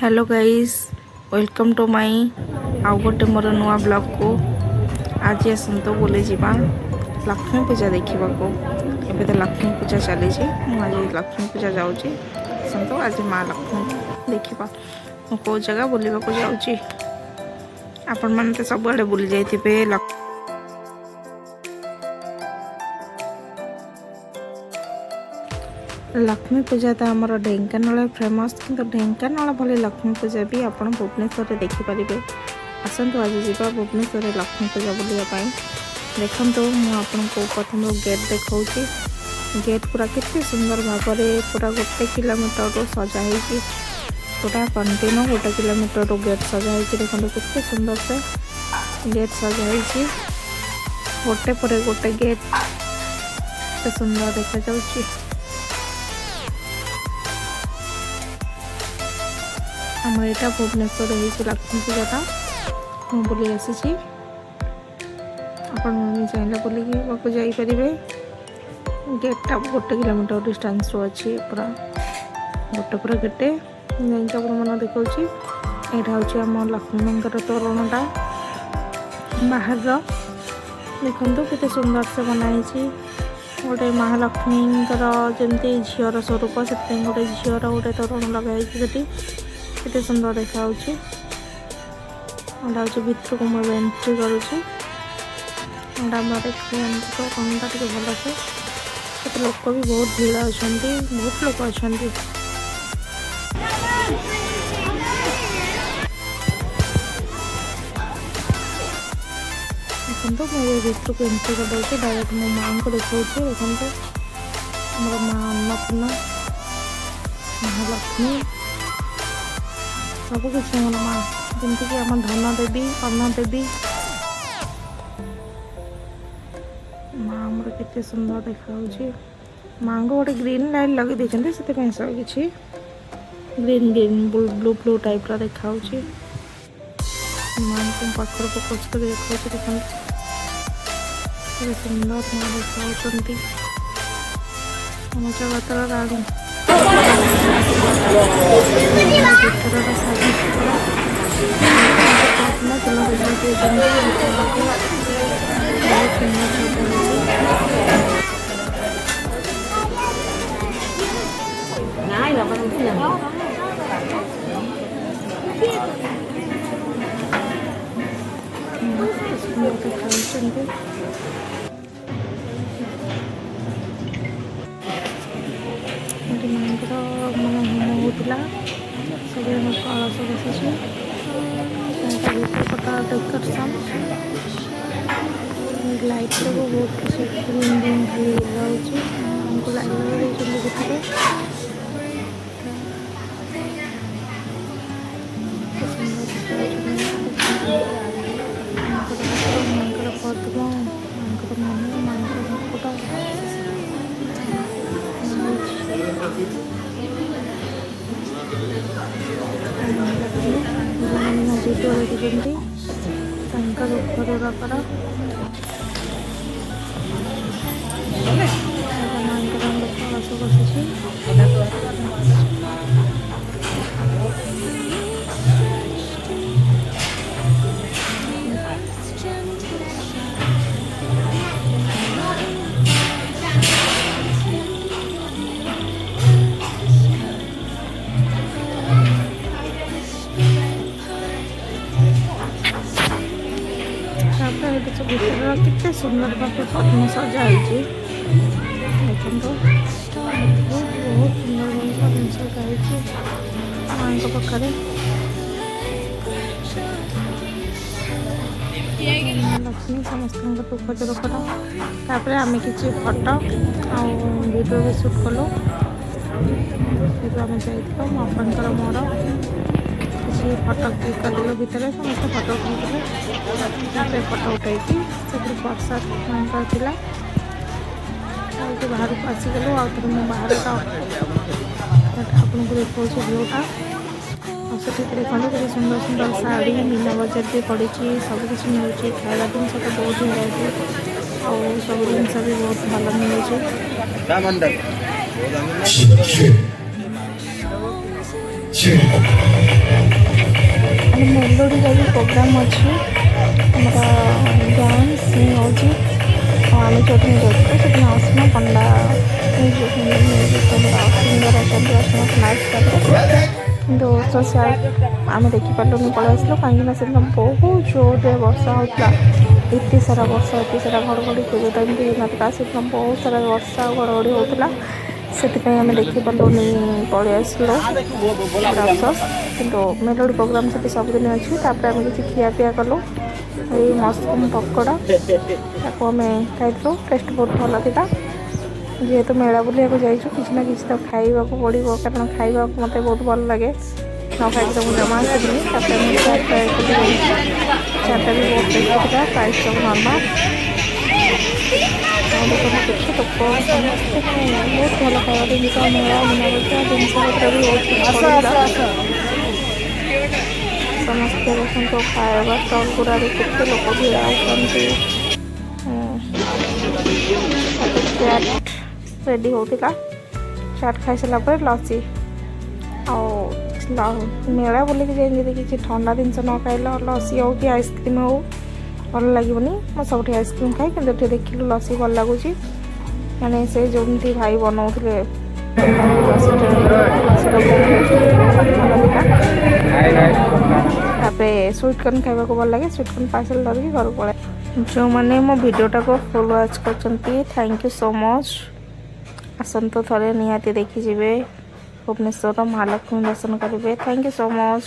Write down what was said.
Hello guys, welcome to my आउ गोटे मोर नुआ ब्लॉग को। आज आसतु बुली जावा लक्ष्मी पूजा देखा को। एबे तो लक्ष्मी पूजा चली आज लक्ष्मी पूजा जाऊँगी। आसतु आज माँ लक्ष्मी देखा कौ जगह बुलवा को जाऊँगी। आपण मैंने तो सबुआड़े बुली जाइए। लक्ष्मी पूजा तो आमर ढेंकानाल फेमस, किंतु ढेंकानाल भले लक्ष्मी पूजा भी आप भुवनेश्वर देखिपारे। आसतु आज जावा भुवनेश्वर लक्ष्मी पूजा बुलापी। देखो मुझे प्रथम गेट देखा। गेट पूरा कितने सुंदर भाव में पूरा 1 किलोमीटर सजाई, पूरा कंटिन्यू 1 किलोमीटर गेट सजाई। देखो कितने सुंदर से गेट सजाई, गोटे पर गोटे गेट सुंदर देखा जाउची। आम यहाँ भुवनेश्वर लक्ष्मी पूजाटा मुझे बुली आसी चाहिए बुलिक जापरे। गेटा 1 किलोमीटर डिस्टेंस अच्छी, पूरा गोटे पूरा गेटे मैंने देखा। यहाँ हूँ आम लक्ष्मी मंदिर तोरणटा बाहर देखु केते सुंदर से बनाई। गोटे महालक्ष्मी जमी झीर स्वरूप से गोटे झीर गोटे तोरण लगाई। केते सुंदर देखा भितर को मुझे एंट्री करुँची। तोरणटा टे भल से लोक भी बहुत भीड़ अच्छा, बहुत लोग अच्छा। देखो मुझे भितर को एंट्री कर दूसरी डायरेक्ट मो माँ को देखा। देखो हमारा माँ अन्नपूर्णा महालक्ष्मी सब किसी मोर माँ, जमीक आम धन देवी अन्न देवी माँ मोर केते सुंदर देखा। माँ को गोटे ग्रीन लाइट लगे देते से सब किसी green green blue blue type देखा। माँ को पाखर फोकस कर देखा। देखो सुंदर माँ देखा आम जगतर राणी। माँ होम होता सब कलश बसी पटा डेकोरेशन लाइट सब बहुत किसी ग्रीन ग्रीन खाली रही हमको लाइट लगे भितर। पद्म मन मुकुट भिडियो देखुंट घर रकर कलश बसी। भितर कितने सुंदर भाव पद्म सजाई। देखो बहुत सुंदर भाव पद्म सजाई माँ को पाखे। लक्ष्मी समस्त दुख दुखर आम कि फटो वीडियो भी सुट कलु। आम जाइए मो मोर किसी फटो क्लिक कर भितर समस्त फटो क्लिक फटो उठाई सब प्रसाद मांगा बाहर को आसीगलु। आउे मुझे बाहर आपको देखा भ्यूटा से देखते के सुंदर सुंदर शाढ़ी मीना बजार भी पड़ी सब किसी मिलूँ। खाया जिन तो बहुत भेराइटी और सब जिन भी बहुत भल मिलूँ। मेलोडी का भी प्रोग्राम अच्छी डांस म्यूजिक आम जो जाते आसना पंडा म्यूजिक सिंगर अच्छा नाच करते कि आम देखिपारूनी पलि आसलु कहीं से बहुत जोर वर्षा होता एत सारा वर्षा एत सारा घड़घड़ी केवे टाइम भी होता से बहुत सारा वर्षा घड़घड़ी होता से आम देखिपारूनी पलि आसलु रसस कि मेलोडी प्रोग्राम से सबदिन अच्छी आम किसी खियापिया कलु ये मशरूम पकोड़ा आम खाइलु टेस्ट बहुत भल था जेहेतु मेला बुलिया जाइछु किसी ना किसी तो खाइबा पड़ो कारण खाइबा मत बहुत भल लगे न खाई तो जमा आसनी चार्टा भी बहुत टेस्ट था प्राइस सब नर्माल देखिए लोक समस्ते बहुत भल खाया जिनस मेला मीना बजार जिनस पत्र भी बहुत समस्ते बसंत खाଇବା स्टल गुड़ा केते लोक भी आसती चाट रेडी होता चाट खाई सारा पर लसी मेला बुलिक जाए किसी ठंडा जिनस न खाइल लसी हो कि आइसक्रीम हो भल लगनी मैं सब आइसक्रीम खाए कि देखिलु लसी भल लगुच मैंने से जो भाई बनाऊे स्वीट कॉर्न खाइबा भल लगे स्वीट कॉर्न पार्सल धरिकी घर पड़े जो मैंने मो वीडियोटा को फुल वॉच कर थैंक यू सो मच आसतु थे निहाती देखी भुवनेश्वर महालक्ष्मी दर्शन करेंगे थैंक यू सो मच।